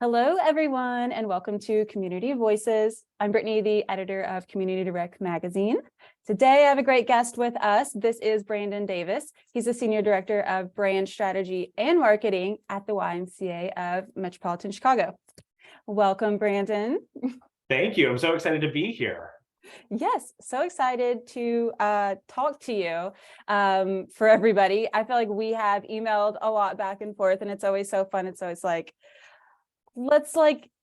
Hello, everyone, and welcome to Community Voices. I'm Brittany, the editor of Community Direct magazine. Today, I have a great guest with us. This is Brandon Davis. He's the Senior Director of Brand Strategy and Marketing at the YMCA of Metropolitan Chicago. Welcome, Brandon. Thank you. I'm so excited to be here. Yes, so excited to talk to you. For everybody, I feel like we have emailed a lot back and forth, and it's always so fun. It's always like,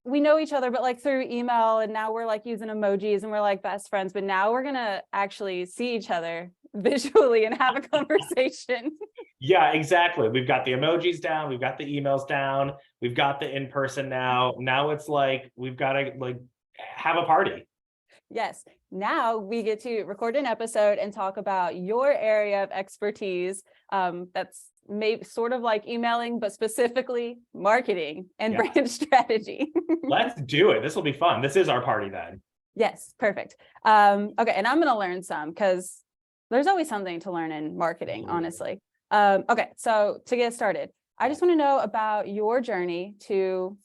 we know each other, but through email, and now we're using emojis and we're best friends, but now we're gonna actually see each other visually and have a conversation. Yeah, exactly. We've got the emojis down, we've got the emails down, we've got the in-person now. Now it's like we've got to have a party. Yes, now we get to record an episode and talk about your area of expertise. That's maybe sort of like emailing, but specifically marketing and brand strategy. Let's do it. This will be fun. This is our party then. Yes, perfect. Okay, and I'm going to learn some because there's always something to learn in marketing, honestly. Okay, so to get started, I just want to know about your journey to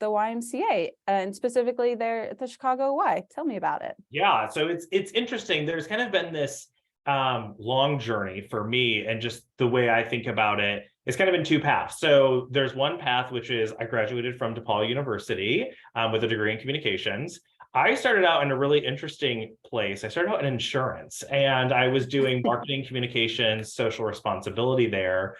the YMCA and specifically there at the Chicago Y. Tell me about it. Yeah, so it's interesting. There's kind of been this long journey for me, and just the way I think about it, it's kind of in two paths. So there's one path, which is I graduated from DePaul University with a degree in communications. I started out in a really interesting place. I started out in insurance, and I was doing marketing, communications, social responsibility there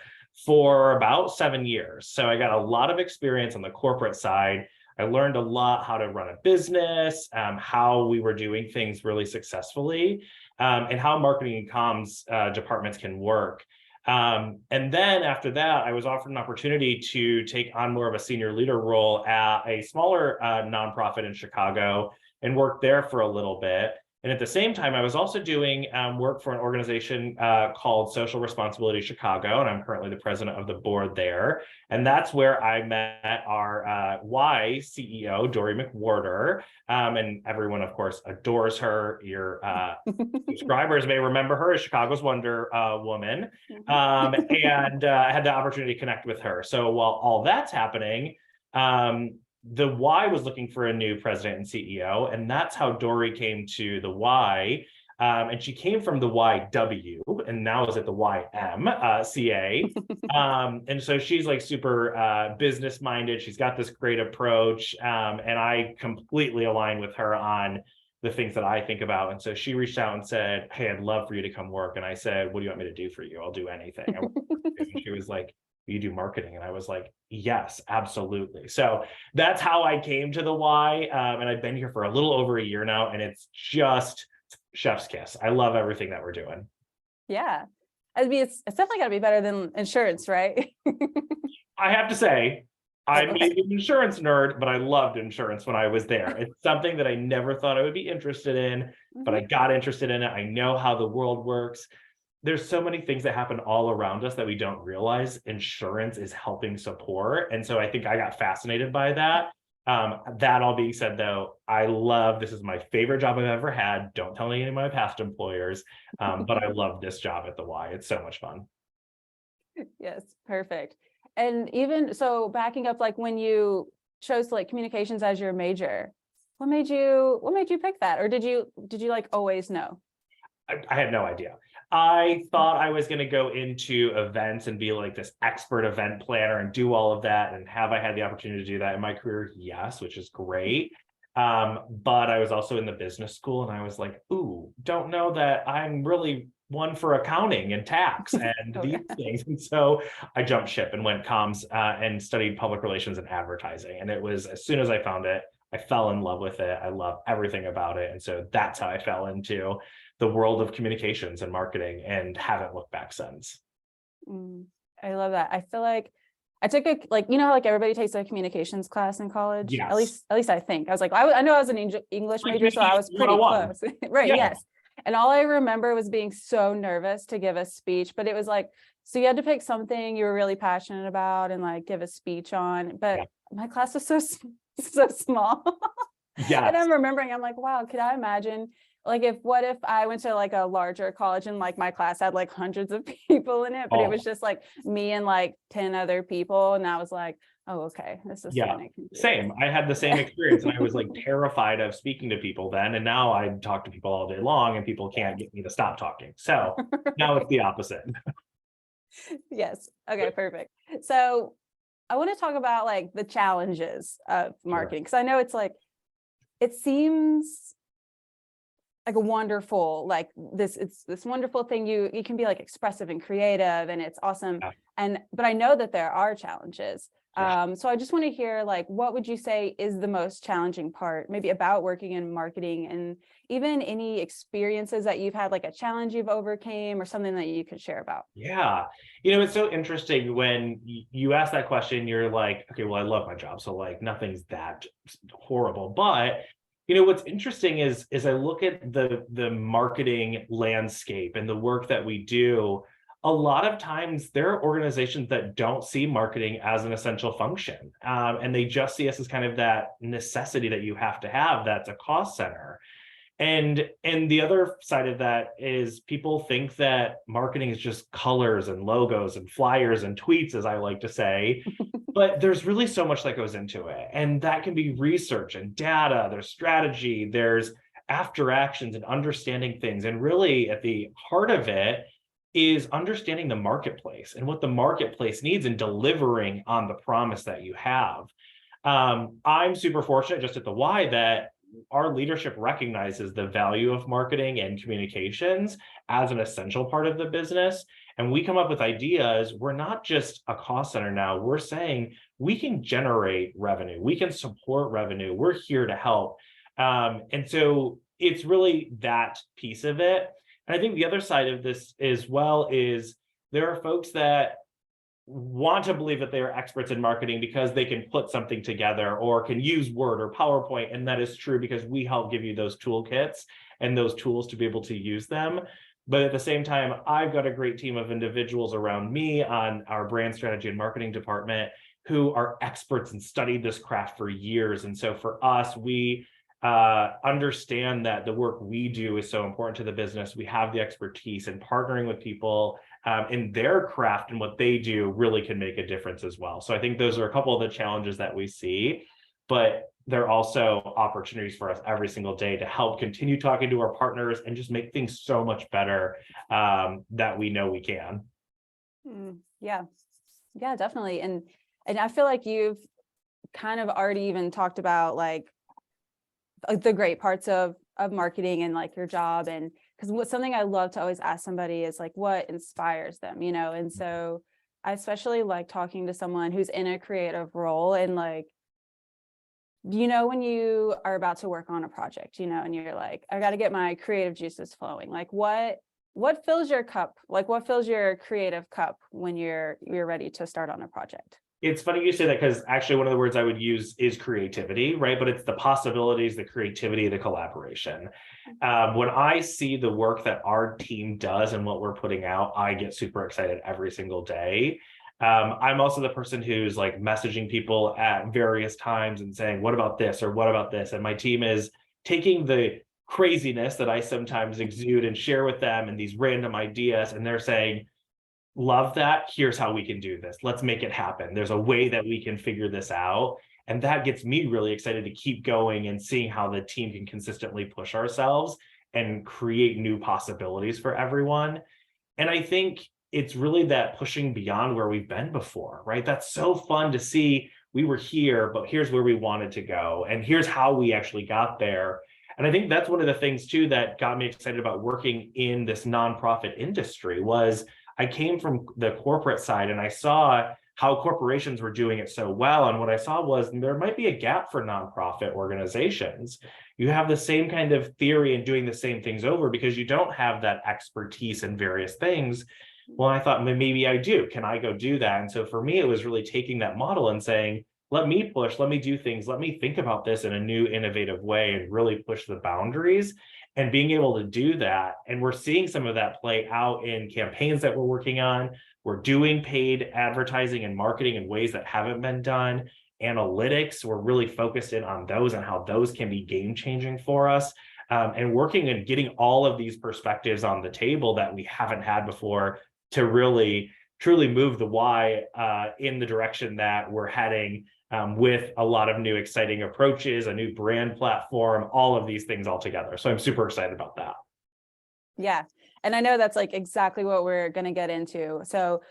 for about 7 years. So I got a lot of experience on the corporate side. I learned a lot how to run a business, how we were doing things really successfully, and how marketing and comms departments can work. And then after that, I was offered an opportunity to take on more of a senior leader role at a smaller nonprofit in Chicago and work there for a little bit. And at the same time, I was also doing work for an organization called Social Responsibility Chicago, and I'm currently the president of the board there. And that's where I met our Y CEO, Dory McWhorter, and everyone, of course, adores her. Your subscribers may remember her as Chicago's Wonder Woman, and I had the opportunity to connect with her. So while all that's happening, the Y was looking for a new president and CEO, and that's how Dory came to the Y. And she came from the YW and now is at the YMCA. And so she's super business minded. She's got this great approach. And I completely align with her on the things that I think about. And so she reached out and said, "Hey, I'd love for you to come work." And I said, "What do you want me to do for you? I'll do anything." And she was like, "You do marketing?" And I was like, "Yes, absolutely." So that's how I came to the Y. And I've been here for a little over a year now, and it's just chef's kiss. I love everything that we're doing. Yeah. I mean, it's definitely got to be better than insurance, right? I have to say, I'm an insurance nerd, but I loved insurance when I was there. It's something that I never thought I would be interested in, but I got interested in it. I know how the world works. There's so many things that happen all around us that we don't realize insurance is helping support. And so I think I got fascinated by that. That all being said, though, this is my favorite job I've ever had. Don't tell any of my past employers, but I love this job at the Y. It's so much fun. Yes, perfect. And even so, backing up, when you chose communications as your major, what made you pick that? Or did you always know? I had no idea. I thought I was going to go into events and be this expert event planner and do all of that. And have I had the opportunity to do that in my career? Yes, which is great. But I was also in the business school, and I was like, ooh, don't know that I'm really one for accounting and tax and these things. And so I jumped ship and went comms and studied public relations and advertising. And it was, as soon as I found it, I fell in love with it. I love everything about it. And so that's how I fell into the world of communications and marketing, and haven't looked back since. I love that. I feel like I took how everybody takes a communications class in college. Yes. At least I think. I was I know I was an English major, so I was pretty close. Right. Yeah. Yes. And all I remember was being so nervous to give a speech, but it was so you had to pick something you were really passionate about and give a speech on. But my class was so small. Yeah. And I'm remembering, I'm wow, could I imagine what if I went to a larger college and my class had hundreds of people in it, but it was just me and 10 other people. And I was Oh, okay. This is Yeah, kind of confusing. same. I had the same experience and I was like terrified of speaking to people then. And now I talk to people all day long and people can't get me to stop talking. So now it's the opposite. Yes. Okay, perfect. So I want to talk about like the challenges of Sure. marketing, because I know it's like, it seems like a wonderful, like it's this wonderful thing. You can be like expressive and creative and it's awesome. Yeah. But I know that there are challenges. Yeah. So I just want to hear, like, what would you say is the most challenging part, maybe about working in marketing, and even any experiences that you've had, like a challenge you've overcame or something that you could share about? Yeah. It's so interesting when you ask that question, you're like, okay, well, I love my job. So like nothing's that horrible. But what's interesting is I look at the marketing landscape and the work that we do. A lot of times there are organizations that don't see marketing as an essential function. And they just see us as kind of that necessity that you have to have, that's a cost center. And the other side of that is people think that marketing is just colors and logos and flyers and tweets, as I like to say. But there's really so much that goes into it. And that can be research and data, there's strategy, there's after actions and understanding things. And really at the heart of it is understanding the marketplace and what the marketplace needs and delivering on the promise that you have. I'm super fortunate just at the Y that our leadership recognizes the value of marketing and communications as an essential part of the business. And we come up with ideas. We're not just a cost center now. We're saying we can generate revenue. We can support revenue. We're here to help. And so it's really that piece of it. And I think the other side of this as well is there are folks that want to believe that they are experts in marketing because they can put something together or can use Word or PowerPoint. And that is true because we help give you those toolkits and those tools to be able to use them. But at the same time, I've got a great team of individuals around me on our brand strategy and marketing department who are experts and studied this craft for years. And so for us, we understand that the work we do is so important to the business. We have the expertise, and partnering with people in their craft and what they do really can make a difference as well. So I think those are a couple of the challenges that we see, but they're also opportunities for us every single day to help continue talking to our partners and just make things so much better that we know we can. Yeah, definitely. And I feel like you've kind of already even talked about like the great parts of marketing and like your job. And because something I love to always ask somebody is like, what inspires them, and so I especially like talking to someone who's in a creative role, and like, when you are about to work on a project, and you're like, I got to get my creative juices flowing, like what fills your cup, like what fills your creative cup when you're ready to start on a project? It's funny you say that because actually one of the words I would use is creativity, right? But it's the possibilities, the creativity, the collaboration. When I see the work that our team does and what we're putting out, I get super excited every single day. I'm also the person who's like messaging people at various times and saying, what about this or what about this? And my team is taking the craziness that I sometimes exude and share with them and these random ideas, and they're saying, love that. Here's how we can do this. Let's make it happen. There's a way that we can figure this out. And that gets me really excited to keep going and seeing how the team can consistently push ourselves and create new possibilities for everyone. And I think it's really that pushing beyond where we've been before, right? That's so fun to see. We were here, but here's where we wanted to go. And here's how we actually got there. And I think that's one of the things too that got me excited about working in this nonprofit industry was I came from the corporate side and I saw how corporations were doing it so well. And what I saw was there might be a gap for nonprofit organizations. You have the same kind of theory and doing the same things over because you don't have that expertise in various things. Well, I thought maybe I do. Can I go do that? And so for me, it was really taking that model and saying, let me push, let me do things, let me think about this in a new, innovative way and really push the boundaries. And being able to do that, and we're seeing some of that play out in campaigns that we're working on. We're doing paid advertising and marketing in ways that haven't been done. Analytics, we're really focused in on those and how those can be game changing for us. And working and getting all of these perspectives on the table that we haven't had before to really truly move the Y in the direction that we're heading, with a lot of new exciting approaches, a new brand platform, all of these things all together. So I'm super excited about that. Yeah. And I know that's like exactly what we're going to get into. So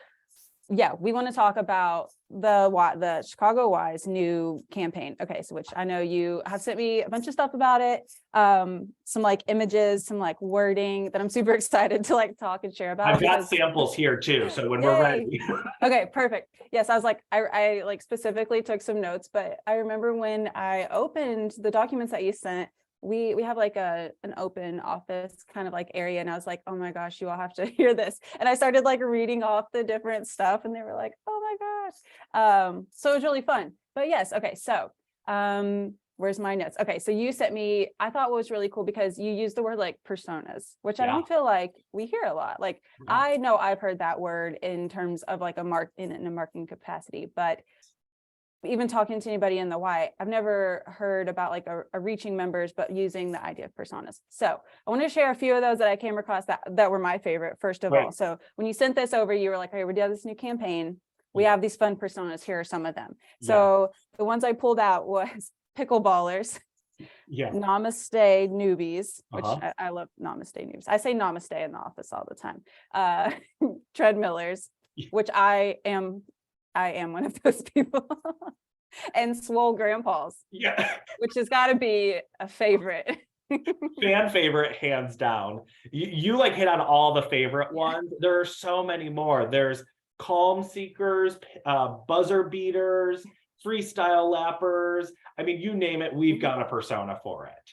yeah, we want to talk about the Chicago Y's new campaign. Okay, so which I know you have sent me a bunch of stuff about it, some like images, some like wording that I'm super excited to like talk and share about. I've got samples here too, so when Yay. we're ready. Okay, perfect. Yes, I was like, I like specifically took some notes, but I remember when I opened the documents that you sent, we have like an open office kind of like area, and I was like, oh my gosh, you all have to hear this. And I started like reading off the different stuff, and they were like, oh my gosh. So it was really fun. But yes, okay, so where's my notes? Okay, so you sent me, I thought what was really cool because you used the word like personas, which I don't feel like we hear a lot. Like I know I've heard that word in terms of like in a marketing capacity, but even talking to anybody in the Y, I've never heard about like a reaching members, but using the idea of personas. So I want to share a few of those that I came across that were my favorite, first of all. So when you sent this over, you were like, hey, we do this new campaign. We have these fun personas. Here are some of them. So the ones I pulled out was pickleballers, namaste newbies, which I love namaste newbies. I say namaste in the office all the time. Treadmillers, which I am one of those people. And swole grandpas, which has got to be a favorite. Fan favorite, hands down. You like hit on all the favorite ones. There are so many more. There's calm seekers, buzzer beaters, freestyle lappers. I mean, you name it, we've got a persona for it.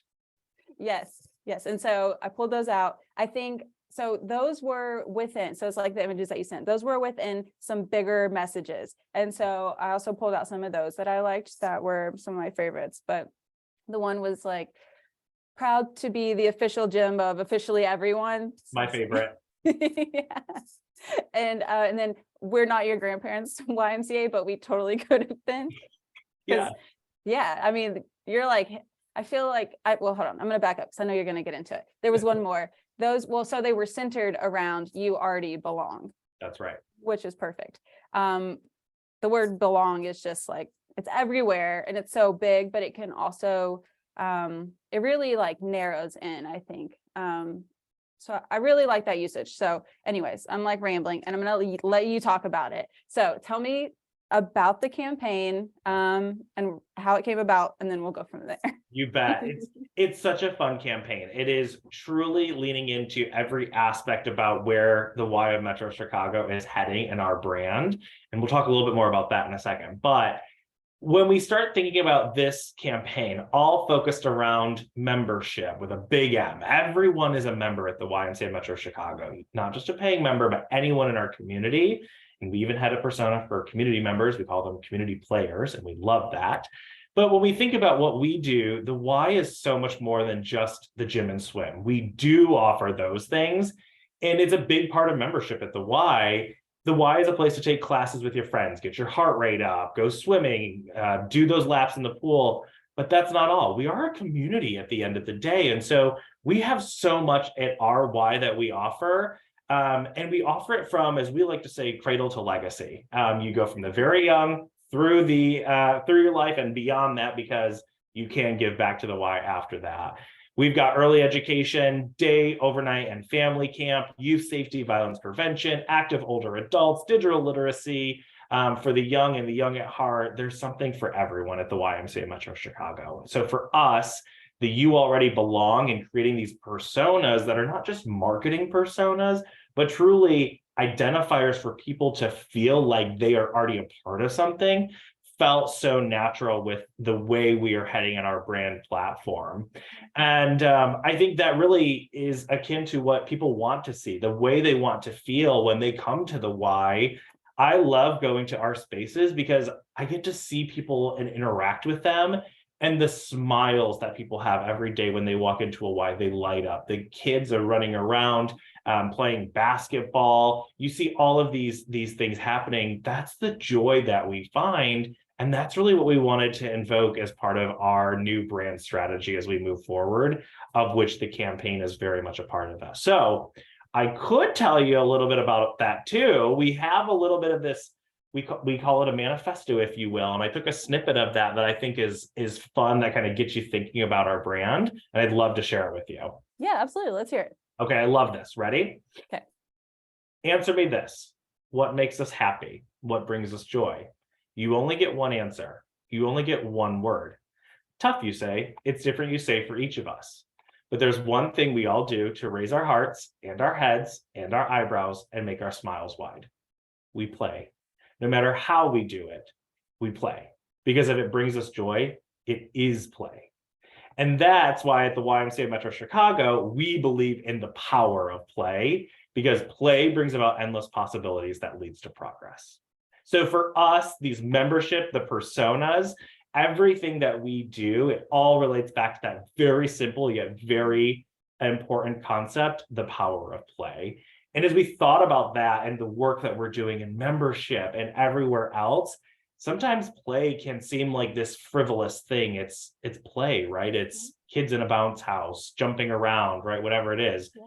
Yes. And so I pulled those out. I think so those were within, so it's like the images that you sent, those were within some bigger messages. And so I also pulled out some of those that I liked that were some of my favorites. But the one was like, proud to be the official gym of officially everyone. My favorite. And then we're not your grandparents YMCA, but we totally could have been. I mean, you're like, I feel like well, hold on, I'm going to back up because I know you're going to get into it. There was one more. So they were centered around you already belong. That's right. Which is perfect. The word belong is just like, it's everywhere and it's so big, but it can also, it really like narrows in, I think. So I really like that usage. So anyways, I'm like rambling and I'm going to let you talk about it. So tell me about the campaign and how it came about, and then we'll go from there. You bet. It's such a fun campaign. It is truly leaning into every aspect about where the Y of Metro Chicago is heading in our brand. And we'll talk a little bit more about that in a second. But when we start thinking about this campaign, all focused around membership with a big M, everyone is a member at the YMCA Metro Chicago, not just a paying member, but anyone in our community. And we even had a persona for community members. We call them community players, and we love that. But when we think about what we do, the Y is so much more than just the gym and swim. We do offer those things, and it's a big part of membership at the Y. The Y is a place to take classes with your friends, get your heart rate up, go swimming, do those laps in the pool. But that's not all. We are a community at the end of the day. And so we have so much at our Y that we offer. And we offer it from, as we like to say, cradle to legacy. You go from the very young through your life and beyond that, because you can give back to the Y after that. We've got early education, day, overnight, and family camp, youth safety, violence prevention, active older adults, digital literacy, for the young and the young at heart. There's something for everyone at the YMCA Metro Chicago. So for us, the You Already Belong and creating these personas that are not just marketing personas, but truly identifiers for people to feel like they are already a part of something, felt so natural with the way we are heading in our brand platform. And I think that really is akin to what people want to see, the way they want to feel when they come to the Y. I love going to our spaces because I get to see people and interact with them. And the smiles that people have every day when they walk into a Y, they light up. The kids are running around, playing basketball. You see all of these things happening. That's the joy that we find. And that's really what we wanted to invoke as part of our new brand strategy as we move forward, of which the campaign is very much a part of that. So I could tell you a little bit about that too. We have a little bit of this, we call it a manifesto, if you will. And I took a snippet of that I think is fun, that kind of gets you thinking about our brand. And I'd love to share it with you. Yeah, absolutely. Let's hear it. Okay, I love this. Ready? Okay. Answer me this. What makes us happy? What brings us joy? You only get one answer. You only get one word. Tough, you say. It's different, you say, for each of us. But there's one thing we all do to raise our hearts and our heads and our eyebrows and make our smiles wide. We play. No matter how we do it, we play. Because if it brings us joy, it is play. And that's why at the YMCA Metro Chicago, we believe in the power of play, because play brings about endless possibilities that leads to progress. So for us, these membership, the personas, everything that we do, it all relates back to that very simple yet very important concept, the power of play. And as we thought about that and the work that we're doing in membership and everywhere else, sometimes play can seem like this frivolous thing. It's play, right? It's kids in a bounce house, jumping around, right? Whatever it is. Yeah.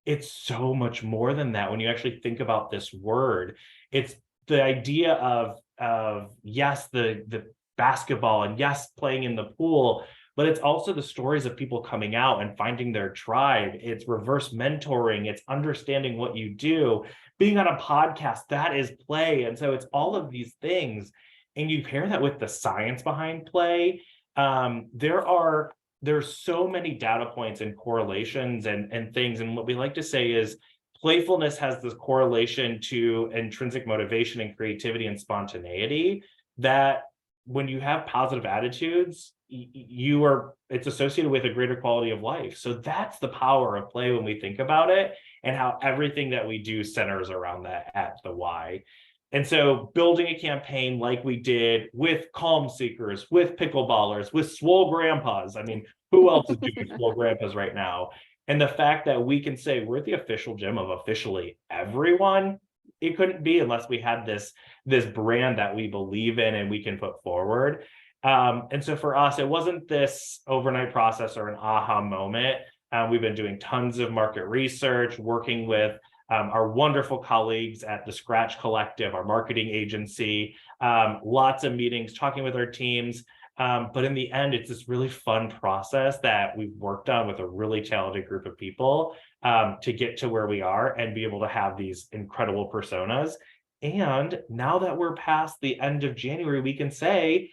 It's so much more than that when you actually think about this word. It's the idea of yes, the basketball, and yes, playing in the pool, but it's also the stories of people coming out and finding their tribe. It's reverse mentoring. It's understanding what you do. Being on a podcast, that is play. And so it's all of these things. And you pair that with the science behind play. There's so many data points and correlations and things. And what we like to say is playfulness has this correlation to intrinsic motivation and creativity and spontaneity, that when you have positive attitudes, it's associated with a greater quality of life. So that's the power of play when we think about it, and how everything that we do centers around that at the Y. And so building a campaign like we did with Calm Seekers, with pickleballers, with Swole Grandpas. I mean, who else is doing Swole Grandpas right now? And the fact that we can say we're the official gym of officially everyone, it couldn't be unless we had this brand that we believe in and we can put forward. And so for us, it wasn't this overnight process or an aha moment. We've been doing tons of market research, working with our wonderful colleagues at the Scratch Collective, our marketing agency, lots of meetings, talking with our teams. But in the end, it's this really fun process that we've worked on with a really talented group of people to get to where we are and be able to have these incredible personas. And now that we're past the end of January, we can say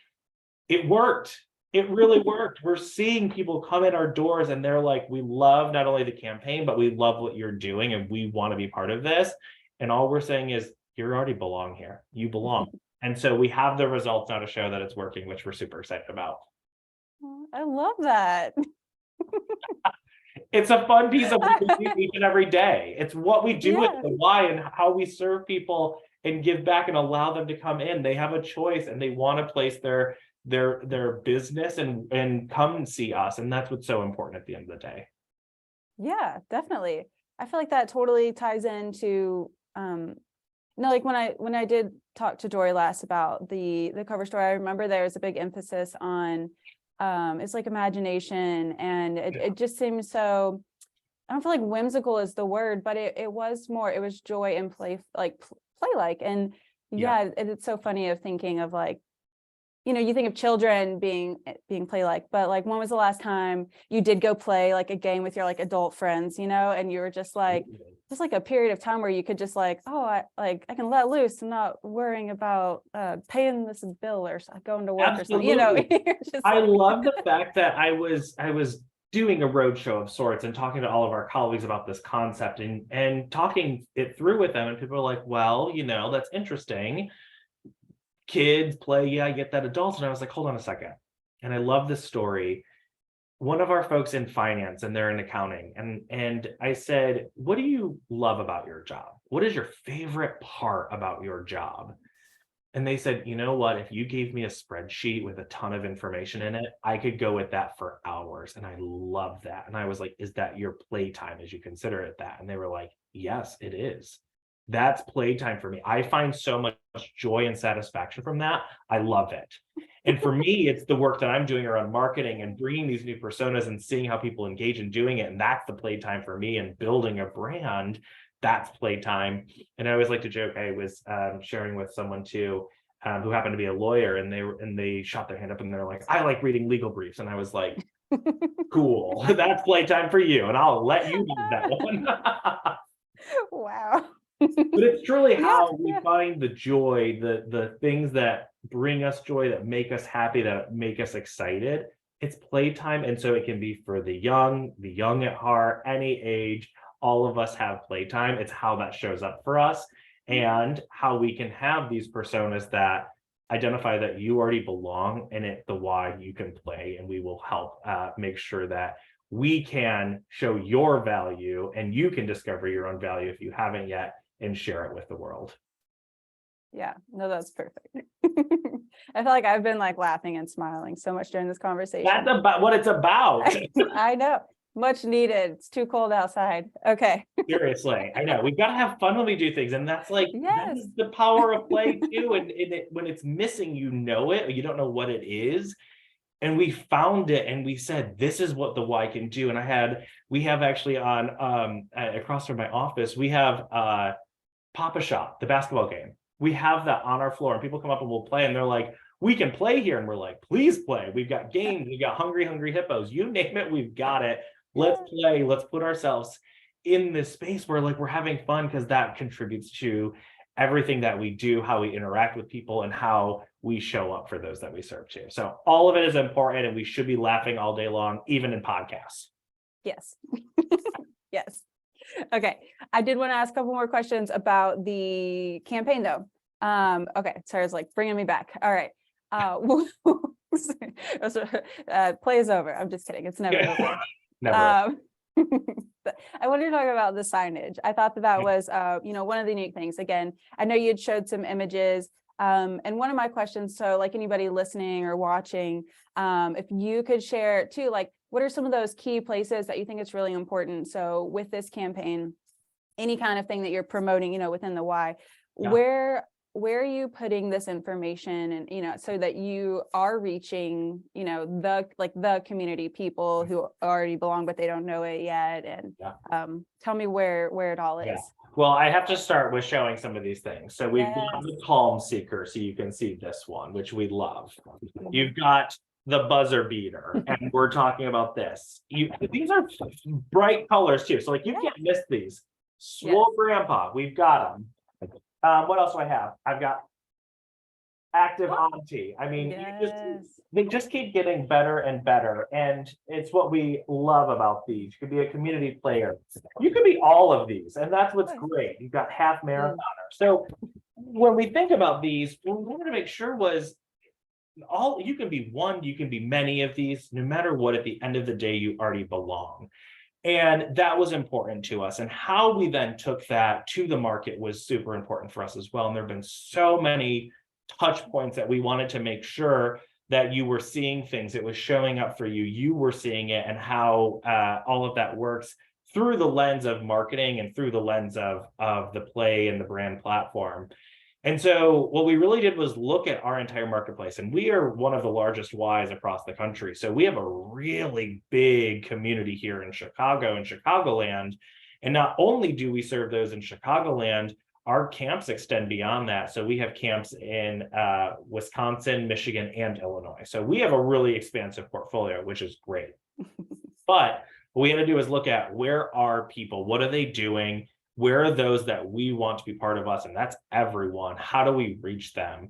it worked. It really worked. We're seeing people come in our doors and they're like, we love not only the campaign, but we love what you're doing and we want to be part of this. And all we're saying is, you already belong here. You belong. And so we have the results now to show that it's working, which we're super excited about. I love that. It's a fun piece of what we do each and every day. It's what we do with the Y and how we serve people and give back and allow them to come in. They have a choice and they want to place their business and come and see us. And that's what's so important at the end of the day. Yeah, definitely. I feel like that totally ties into like when I did talk to Dory last about the cover story, I remember there was a big emphasis on it's like imagination, and it just seems so, I don't feel like whimsical is the word, but it was joy and play, like play-like. And it's so funny of thinking of like, you think of children being play-like, but like, when was the last time you did go play like a game with your like adult friends, and you were just like a period of time where you could just like, oh, I can let loose. I'm not worrying about paying this bill or going to work. Absolutely. Or something. I love the fact that I was doing a roadshow of sorts and talking to all of our colleagues about this concept and talking it through with them. And people are like, well, that's interesting. Kids play, I get that. Adults. And I was like, hold on a second. And I love this story. One of our folks in finance, and they're in accounting, and I said, what do you love about your job? What is your favorite part about your job? And they said, you know what, if you gave me a spreadsheet with a ton of information in it, I could go with that for hours. And I love that. And I was like, is that your playtime as you consider it that? And they were like, yes, it is. That's playtime for me. I find so much joy and satisfaction from that. I love it. And for me, it's the work that I'm doing around marketing and bringing these new personas and seeing how people engage in doing it. And that's the playtime for me, and building a brand. That's playtime. And I always like to joke, I was sharing with someone too, who happened to be a lawyer, and they shot their hand up and they're like, I like reading legal briefs. And I was like, cool, that's playtime for you. And I'll let you do that one. Wow. But it's truly Yeah, how we yeah. find the joy, the things that bring us joy, that make us happy, that make us excited. It's playtime. And so it can be for the young at heart, any age. All of us have playtime. It's how that shows up for us, and how we can have these personas that identify that you already belong, and at the Y you can play, and we will help make sure that we can show your value, and you can discover your own value if you haven't yet, and share it with the world. Yeah, no, that's perfect. I feel like I've been like laughing and smiling so much during this conversation. That's about what it's about. I know, much needed. It's too cold outside. Okay. Seriously, I know. We've got to have fun when we do things. And that's like, that Yes. is the power of play too. And when it's missing, you know it, or you don't know what it is. And we found it, and we said, this is what the Y can do. And we have actually on across from my office, we have Papa Shot, the basketball game. We have that on our floor, and people come up and we'll play, and they're like, we can play here. And we're like, please play. We've got games, we've got Hungry Hippos, you name it, we've got it. Let's play. Let's put ourselves in this space where like we're having fun, because that contributes to everything that we do, how we interact with people, and how we show up for those that we serve too. So all of it is important, and we should be laughing all day long, even in podcasts. Yes. Yes. Okay. I did want to ask a couple more questions about the campaign though. Okay. Sarah's like bringing me back. All right. Play is over. I'm just kidding. It's never over. Never. I wanted to talk about the signage. I thought that was, one of the unique things. Again, I know you'd showed some images. And one of my questions, so like anybody listening or watching, if you could share too, like, what are some of those key places that you think it's really important? So with this campaign, any kind of thing that you're promoting, within the Y, Yeah. where are you putting this information, and so that you are reaching the community, people who already belong but they don't know it yet, and tell me where it all is. Yeah. Well, I have to start with showing some of these things. So we've got the Calm Seeker, so you can see this one, which we love. You've got the buzzer beater, and we're talking about this. These are bright colors too, so like you can't miss these. Swole Grandpa, we've got them. What else do I have? I've got Active Auntie. I mean, they just keep getting better and better, and it's what we love about these. You could be a community player, you could be all of these, and that's what's great. You've got half marathoner. So when we think about these, what we wanted to make sure was you can be one, you can be many of these, no matter what, at the end of the day, you already belong. And that was important to us. And how we then took that to the market was super important for us as well. And there have been so many touch points that we wanted to make sure that you were seeing things, it was showing up for you, you were seeing it, and how all of that works through the lens of marketing and through the lens of the play and the brand platform. And so what we really did was look at our entire marketplace, and we are one of the largest Ys across the country. So we have a really big community here in Chicago and Chicagoland. And not only do we serve those in Chicagoland, our camps extend beyond that. So we have camps in Wisconsin, Michigan, and Illinois. So we have a really expansive portfolio, which is great. But what we had to do is look at, where are people? What are they doing? Where are those that we want to be part of us? And that's everyone. How do we reach them?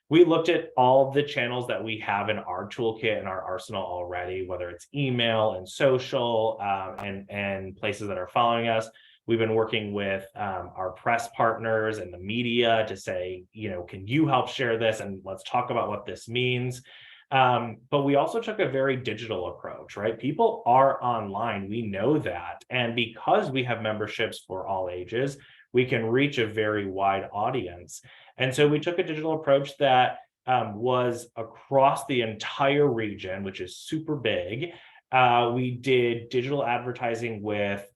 We looked at all the channels that we have in our toolkit and our arsenal already, whether it's email and social and places that are following us. We've been working with our press partners and the media to say, can you help share this? And let's talk about what this means. But we also took a very digital approach, right? People are online, we know that. And because we have memberships for all ages, we can reach a very wide audience. And so we took a digital approach that was across the entire region, which is super big. We did digital advertising with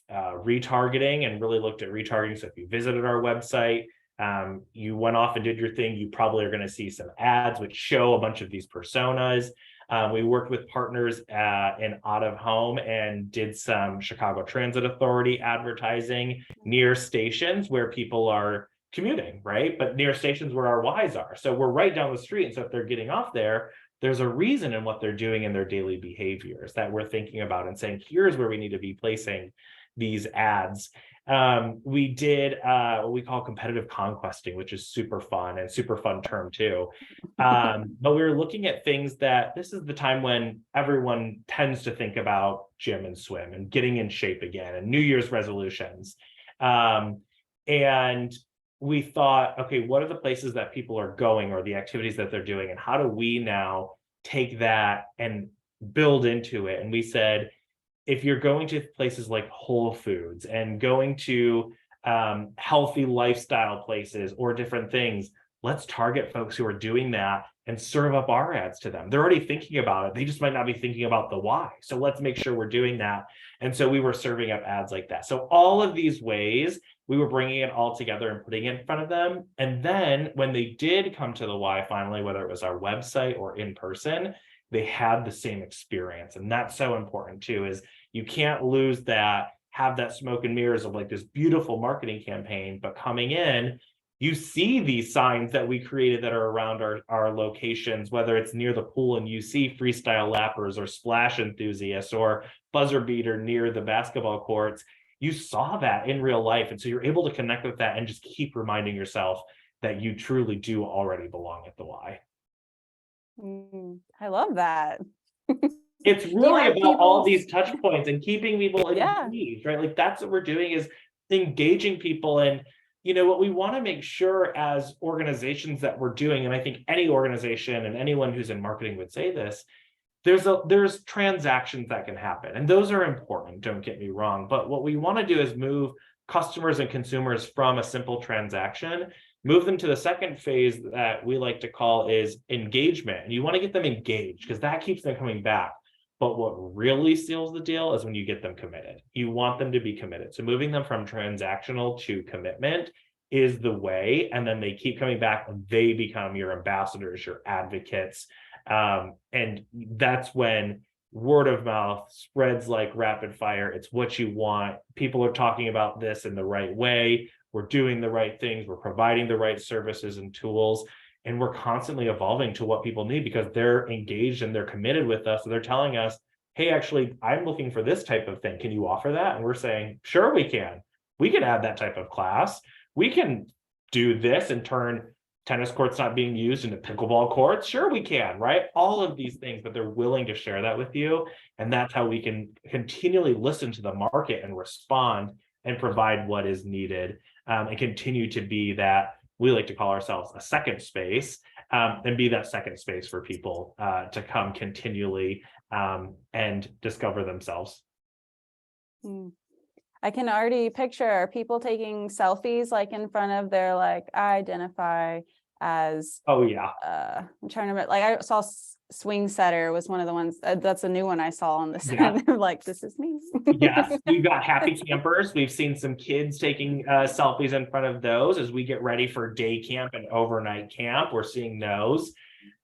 retargeting, and really looked at retargeting. So if you visited our website, You went off and did your thing. You probably are going to see some ads which show a bunch of these personas. We worked with partners in out of home and did some Chicago Transit Authority advertising near stations where people are commuting, right? But near stations where our Ys are. So we're right down the street. And so if they're getting off there, there's a reason in what they're doing in their daily behaviors that we're thinking about and saying, here's where we need to be placing these ads. We did what we call competitive conquesting, which is super fun and super fun term too. But we were looking at things that this is the time when everyone tends to think about gym and swim and getting in shape again and New Year's resolutions. And we thought, okay, what are the places that people are going or the activities that they're doing? And how do we now take that and build into it? And we said, if you're going to places like Whole Foods and going to healthy lifestyle places or different things, let's target folks who are doing that and serve up our ads to them. They're already thinking about it. They just might not be thinking about the why. So let's make sure we're doing that. And so we were serving up ads like that. So all of these ways, we were bringing it all together and putting it in front of them. And then when they did come to the Y finally, whether it was our website or in person, they had the same experience. And that's so important too, is you can't lose that, have that smoke and mirrors of like this beautiful marketing campaign, but coming in, you see these signs that we created that are around our locations, whether it's near the pool and you see freestyle lappers or splash enthusiasts or buzzer beater near the basketball courts. You saw that in real life. And so you're able to connect with that and just keep reminding yourself that you truly do already belong at the Y. I love that. It's really about all these touch points and keeping people Yeah. engaged, right? Like that's what we're doing, is engaging people. And what we want to make sure as organizations that we're doing, and I think any organization and anyone who's in marketing would say this, there's transactions that can happen, and those are important, don't get me wrong. But what we want to do is move customers and consumers from a simple transaction, move them to the second phase that we like to call is engagement. And you want to get them engaged because that keeps them coming back. But what really seals the deal is when you get them committed. You want them to be committed. So moving them from transactional to commitment is the way. And then they keep coming back and they become your ambassadors, your advocates. And that's when word of mouth spreads like rapid fire. It's what you want. People are talking about this in the right way. We're doing the right things. We're providing the right services and tools. And we're constantly evolving to what people need because they're engaged and they're committed with us. So they're telling us, hey, actually, I'm looking for this type of thing. Can you offer that? And we're saying, sure, we can. We can add that type of class. We can do this and turn tennis courts not being used into pickleball courts. Sure, we can, right? All of these things, but they're willing to share that with you. And that's how we can continually listen to the market and respond and provide what is needed, and continue to be that, we like to call ourselves a second space, and be that second space for people to come continually and discover themselves. I can already picture people taking selfies like in front of their, like, I identify as, oh yeah, I'm trying to remember, like I saw Swing Setter was one of the ones, that's a new one I saw on the yeah. side. Like, this is me. Yes, we've got happy campers. We've seen some kids taking selfies in front of those as we get ready for day camp and overnight camp. We're seeing those.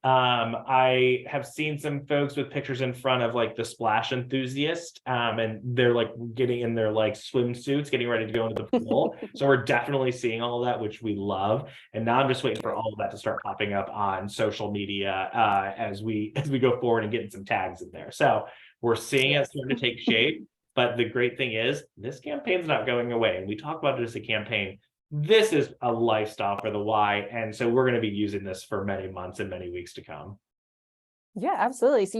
I have seen some folks with pictures in front of like the splash enthusiast, and they're like getting in their like swimsuits, getting ready to go into the pool. So we're definitely seeing all of that, which we love. And now I'm just waiting for all of that to start popping up on social media as we go forward and getting some tags in there. So we're seeing it starting to take shape. But the great thing is this campaign's not going away. And we talk about it as a campaign. This is a lifestyle for the Y. And so we're going to be using this for many months and many weeks to come. Yeah, absolutely. So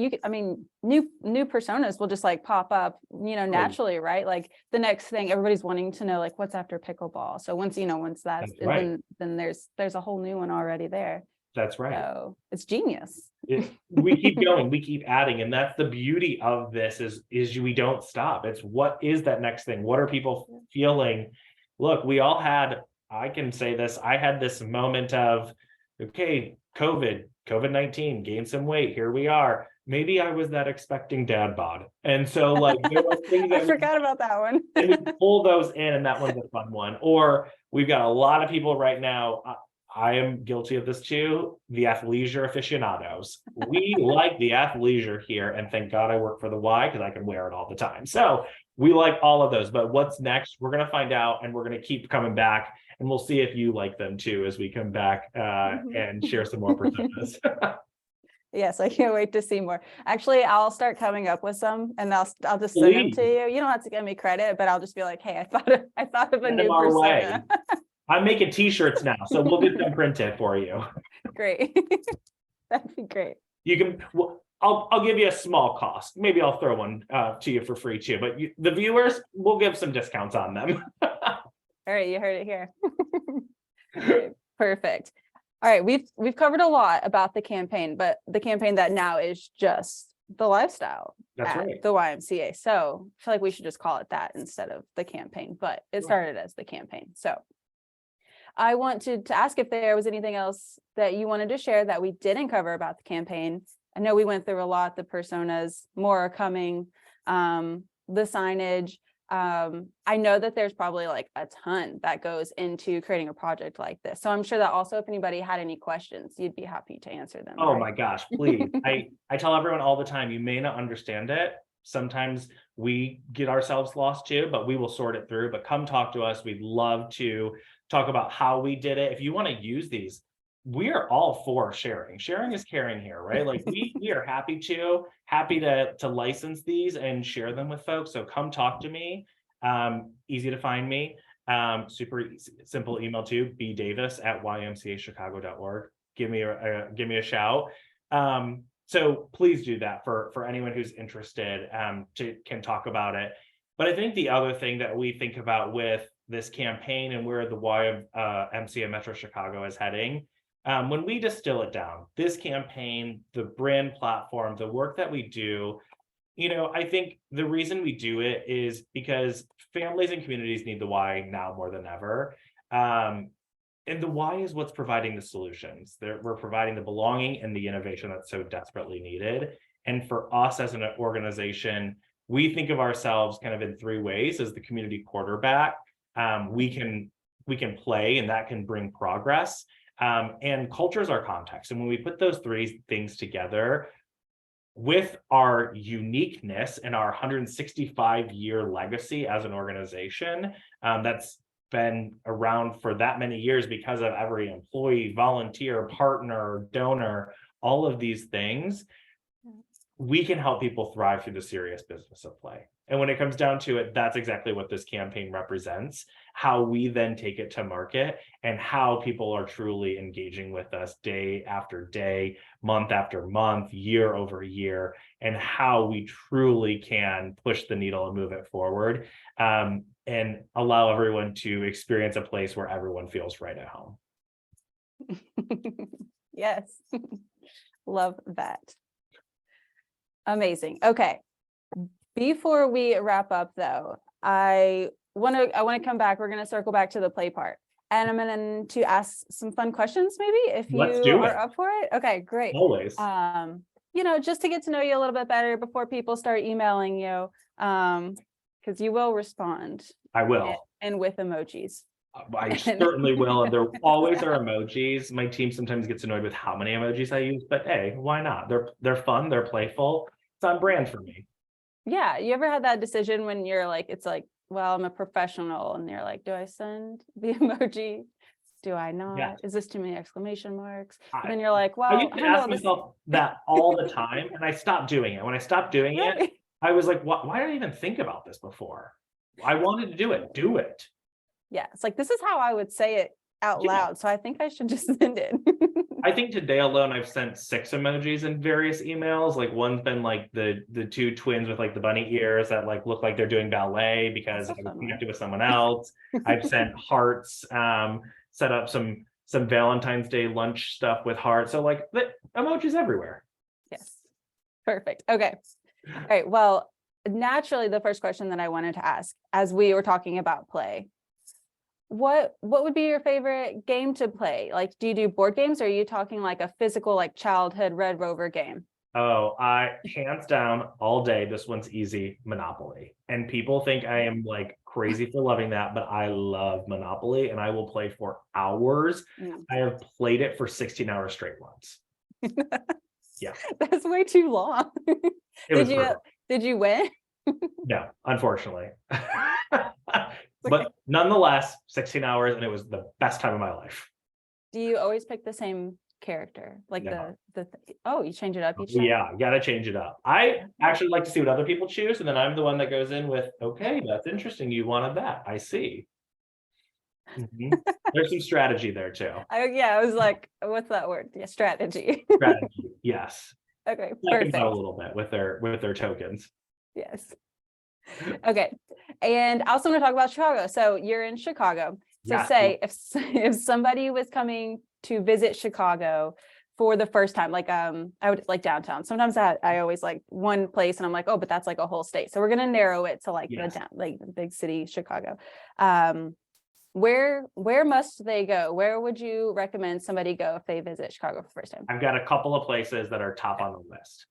new personas will just like pop up, naturally, right? Like the next thing, everybody's wanting to know, like, what's after pickleball. So once that's right, then there's a whole new one already there. That's right. So it's genius. We keep going, we keep adding. And that's the beauty of this is we don't stop. It's what is that next thing? What are people feeling? Look, we all had, I can say this, I had this moment of, okay, COVID-19, gained some weight. Here we are. Maybe I was that expecting dad bod. And so like there were things I that forgot about that one. and we pull those in, and that one's a fun one. Or we've got a lot of people right now. I am guilty of this too. The athleisure aficionados. We like the athleisure here, and thank God I work for the Y because I can wear it all the time. So we like all of those. But what's next? We're gonna find out, and we're gonna keep coming back, and we'll see if you like them too as we come back and share some more personas. Yes, I can't wait to see more. Actually, I'll start coming up with some, and I'll just send them to you. You don't have to give me credit, but I'll just be like, hey, I thought of a new persona. I'm making t-shirts now, so we'll get them printed for you. Great. That'd be great. You can, I'll give you a small cost. Maybe I'll throw one to you for free too, but the viewers, we'll give some discounts on them. All right, you heard it here. Okay, perfect. All right, we've covered a lot about the campaign, but the campaign that now is just the lifestyle at the YMCA. So I feel like we should just call it that instead of the campaign, but it started as the campaign. So I wanted to ask if there was anything else that you wanted to share that we didn't cover about the campaign. I know we went through a lot, the personas, more are coming, the signage. I know that there's probably like a ton that goes into creating a project like this. So I'm sure that also if anybody had any questions, you'd be happy to answer them. Oh my gosh, please. I tell everyone all the time, you may not understand it. Sometimes we get ourselves lost too, but we will sort it through. But come talk to us. We'd love to talk about how we did it. If you want to use these, we are all for sharing. Sharing is caring here, right? Like we are happy to license these and share them with folks. So come talk to me. Easy to find me. Super easy, simple email too, bdavis@ymcachicago.org. Give me a shout. So please do that for anyone who's interested can talk about it. But I think the other thing that we think about with this campaign and where the YMCA Metro Chicago is heading, when we distill it down, this campaign, the brand platform, the work that we do, I think the reason we do it is because families and communities need the Y now more than ever. And the Y is what's providing the solutions. We're providing the belonging and the innovation that's so desperately needed. And for us as an organization, we think of ourselves kind of in three ways as the community quarterback. We can play, and that can bring progress. And culture is our context. And when we put those three things together, with our uniqueness and our 165-year legacy as an organization, that's been around for that many years because of every employee, volunteer, partner, donor, all of these things, we can help people thrive through the serious business of play. And when it comes down to it, that's exactly what this campaign represents, how we then take it to market and how people are truly engaging with us day after day, month after month, year over year, and how we truly can push the needle and move it forward, and allow everyone to experience a place where everyone feels right at home. Yes. Love that. Amazing. Okay. Before we wrap up though, I want to come back. We're going to circle back to the play part. And I'm going to ask some fun questions maybe if you are up for it. Okay, great. Always. Just to get to know you a little bit better before people start emailing you, because you will respond. I will. And with emojis. I certainly will. And there always are emojis. My team sometimes gets annoyed with how many emojis I use, but hey, why not? They're fun, they're playful. It's on brand for me. Yeah. You ever had that decision when you're like, it's like, well, I'm a professional, and you're like, do I send the emoji? Do I not? Yes. Is this too many exclamation marks? And then you're like, well, I used to ask myself that all the time, and I stopped doing it. When I stopped doing it, I was like, why did I even think about this before? I wanted to do it. Do it. Yeah, it's like, this is how I would say it out loud. So I think I should just send it. I think today alone, I've sent 6 emojis in various emails. Like one's been like the 2 twins with like the bunny ears that like look like they're doing ballet because I was connected with someone else. I've sent hearts, set up some Valentine's Day lunch stuff with hearts. So like the emojis everywhere. Yes. Perfect. Okay. All right. Well, naturally, the first question that I wanted to ask, as we were talking about play, what would be your favorite game to play? Like, do you do board games, or are you talking like a physical, like childhood Red Rover game? Oh, I hands down all day. This one's easy, Monopoly. And people think I am like crazy for loving that, but I love Monopoly and I will play for hours. Yeah. I have played it for 16 hours straight once. Yeah, That's way too long. it was Did you brutal. did you win? No, unfortunately. Okay. But nonetheless, 16 hours and it was the best time of my life. Do you always pick the same character? Like No. oh, you change it up each time? Yeah, gotta change it up. I actually like to see what other people choose, and then I'm the one that goes in with, okay, that's interesting. You wanted that. I see. Mhm. There's some strategy there too. Yeah, I was like, what's that word? Yeah, strategy. Strategy, yes. Okay, Check them out a perfect. little bit with their tokens. Yes. Okay. And I also want to talk about Chicago. So you're in Chicago. So Yeah. say if somebody was coming to visit Chicago for the first time, like I would like downtown. Sometimes I always like one place and I'm like, oh, but that's like a whole state. So we're gonna narrow it to like the Yes. town, like the big city, Chicago. Where must they go? Where would you recommend somebody go if they visit Chicago for the first time? I've got a couple of places that are top on the list.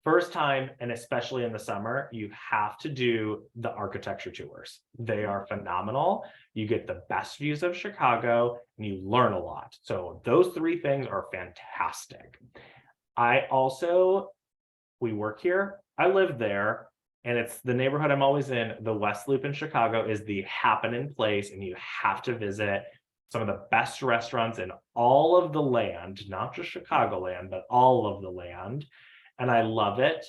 First time, and especially in the summer, you have to do the architecture tours. They are phenomenal. You get the best views of Chicago and you learn a lot. So those three things are fantastic. We work here, I live there, and it's the neighborhood I'm always in. The West Loop in Chicago is the happening place, and you have to visit some of the best restaurants in all of the land, not just Chicagoland, but all of the land. And I love it.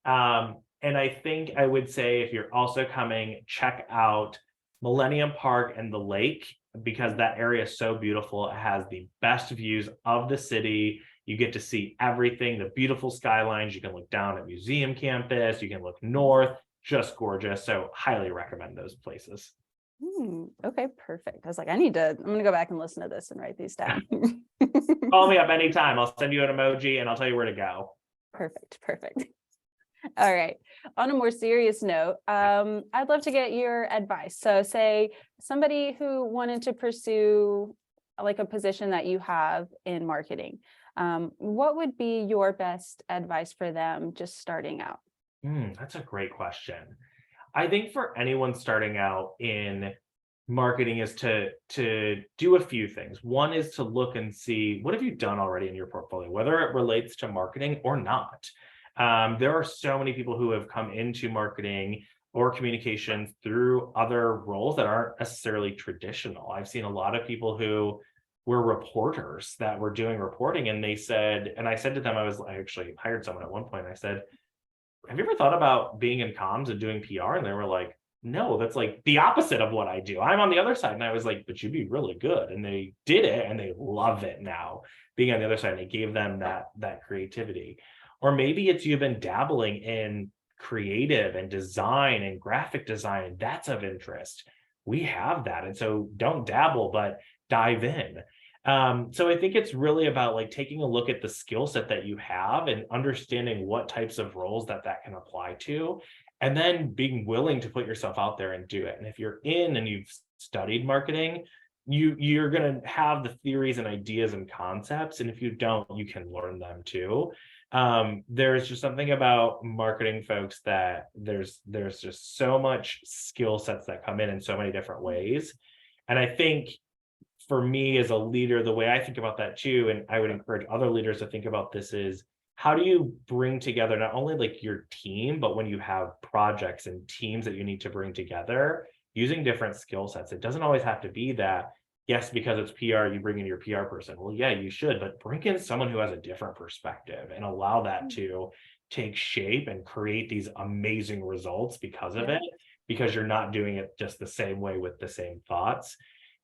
And I think I would say if you're also coming, check out Millennium Park and the lake, because that area is so beautiful. It has the best views of the city. You get to see everything, the beautiful skylines. You can look down at Museum Campus. You can look north, just gorgeous. So highly recommend those places. Okay, perfect. I was like, I'm gonna go back and listen to this and write these down. Call me up anytime. I'll send you an emoji and I'll tell you where to go. Perfect. All right. On a more serious note, I'd love to get your advice. So say somebody who wanted to pursue like a position that you have in marketing, what would be your best advice for them just starting out? That's a great question. I think for anyone starting out in marketing is to do a few things. One is to look and see what have you done already in your portfolio, whether it relates to marketing or not. There are so many people who have come into marketing or communications through other roles that aren't necessarily traditional. I've seen a lot of people who were reporters that were doing reporting, and I said to them, I actually hired someone at one point. I said, have you ever thought about being in comms and doing PR? And they were like, no, that's like the opposite of what I do. I'm on the other side. And I was like, but you'd be really good. And they did it and they love it now, being on the other side. And it gave them that creativity. Or maybe it's you've been dabbling in creative and design and graphic design, and that's of interest. We have that. And so don't dabble, but dive in. So I think it's really about like taking a look at the skill set that you have and understanding what types of roles that can apply to, and then being willing to put yourself out there and do it. And if you're in and you've studied marketing, you're going to have the theories and ideas and concepts. And if you don't, you can learn them too. There's just something about marketing folks that there's just so much skill sets that come in so many different ways. And I think for me as a leader, the way I think about that too, and I would encourage other leaders to think about this, is how do you bring together not only like your team, but when you have projects and teams that you need to bring together using different skill sets. It doesn't always have to be that, yes, because it's PR, you bring in your PR person. Well, yeah, you should, but bring in someone who has a different perspective and allow that to take shape and create these amazing results because of it, because you're not doing it just the same way with the same thoughts.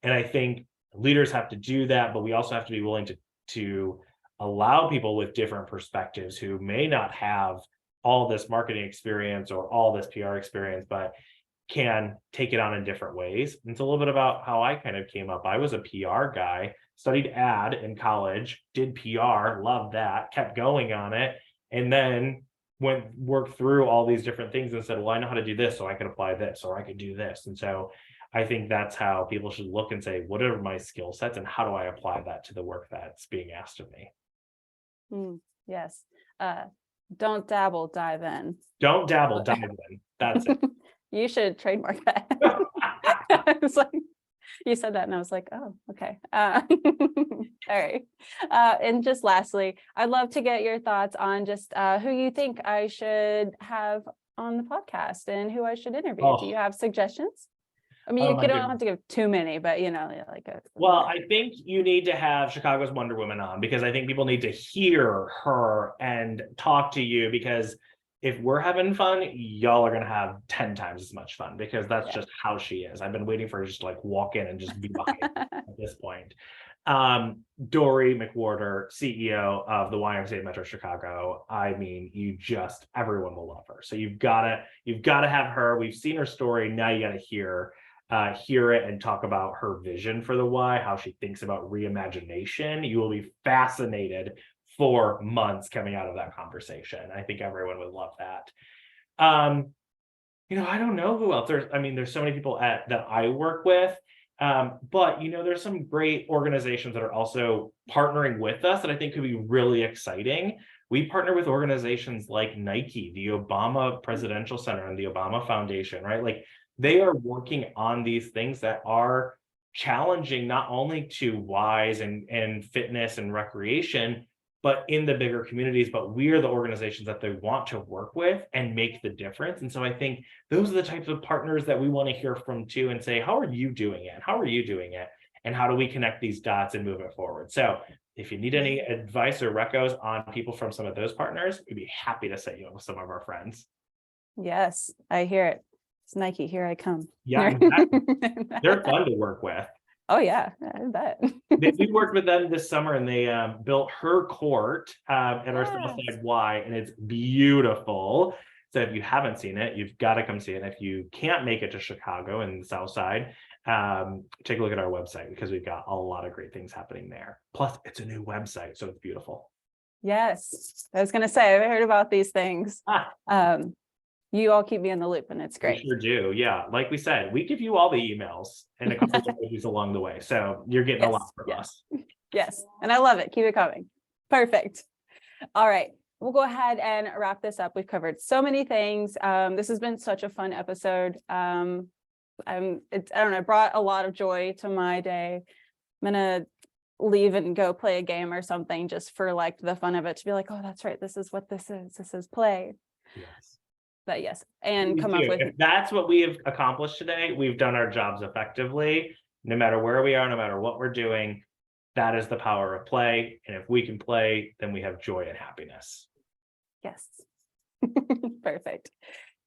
And I think leaders have to do that, but we also have to be willing to allow people with different perspectives who may not have all this marketing experience or all this PR experience, but can take it on in different ways. And it's a little bit about how I kind of came up. I was a PR guy, studied ad in college, did PR, loved that, kept going on it, and then worked through all these different things and said, well, I know how to do this, so I could apply this, or I could do this. And so I think that's how people should look and say, what are my skill sets and how do I apply that to the work that's being asked of me? Yes. Don't dabble, dive in. Don't dabble, dive in. That's it. You should trademark that. It's like, you said that and I was like, oh, okay. All right. And just lastly, I'd love to get your thoughts on just who you think I should have on the podcast and who I should interview. Do you have suggestions? I mean, you don't have to give too many, but like well, I think you need to have Chicago's Wonder Woman on, because I think people need to hear her and talk to you, because if we're having fun, y'all are going to have 10 times as much fun, because that's just how she is. I've been waiting for her just to like walk in and just be behind at this point. Dory McWhorter, CEO of the YMCA Metro Chicago. I mean, everyone will love her. So you've got to have her. We've seen her story. Now you got to hear it and talk about her vision for the Y, how she thinks about reimagination. You will be fascinated for months coming out of that conversation. I think everyone would love that. I don't know who else. There's so many people that I work with. But there's some great organizations that are also partnering with us that I think could be really exciting. We partner with organizations like Nike, the Obama Presidential Center, and the Obama Foundation, right? Like, they are working on these things that are challenging not only to Ys and fitness and recreation, but in the bigger communities. But we are the organizations that they want to work with and make the difference. And so I think those are the types of partners that we want to hear from too, and say, how are you doing it? How are you doing it? And how do we connect these dots and move it forward? So if you need any advice or recos on people from some of those partners, we'd be happy to set you up with some of our friends. Yes, I hear it. It's Nike, here I come. Yeah, exactly. They're fun to work with. Oh yeah, I bet. We worked with them this summer, and they built her court at our Southside Y, and it's beautiful. So if you haven't seen it, you've got to come see it. And if you can't make it to Chicago and the South Side, take a look at our website, because we've got a lot of great things happening there. Plus, it's a new website, so it's beautiful. Yes, I was going to say, I've heard about these things. You all keep me in the loop, and it's great. We sure do. Yeah. Like we said, we give you all the emails and a couple of emojis along the way. So you're getting a lot from us. Yes. And I love it. Keep it coming. Perfect. All right. We'll go ahead and wrap this up. We've covered so many things. This has been such a fun episode. I don't know, it brought a lot of joy to my day. I'm going to leave and go play a game or something just for like the fun of it, to be like, oh, that's right. This is what this is. This is play. Yes. But yes, and come up with. If that's what we have accomplished today, we've done our jobs effectively. No matter where we are, no matter what we're doing, that is the power of play. And if we can play, then we have joy and happiness. Yes. Perfect.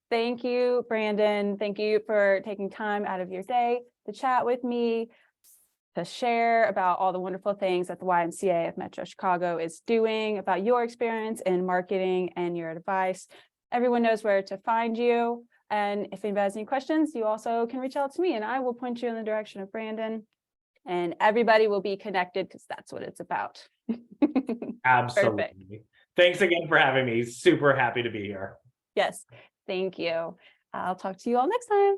Thank you, Brandon. Thank you for taking time out of your day to chat with me, to share about all the wonderful things that the YMCA of Metro Chicago is doing, about your experience in marketing and your advice. Everyone knows where to find you. And if anybody has any questions, you also can reach out to me, and I will point you in the direction of Brandon. And everybody will be connected, because that's what it's about. Absolutely. Perfect. Thanks again for having me. Super happy to be here. Yes. Thank you. I'll talk to you all next time.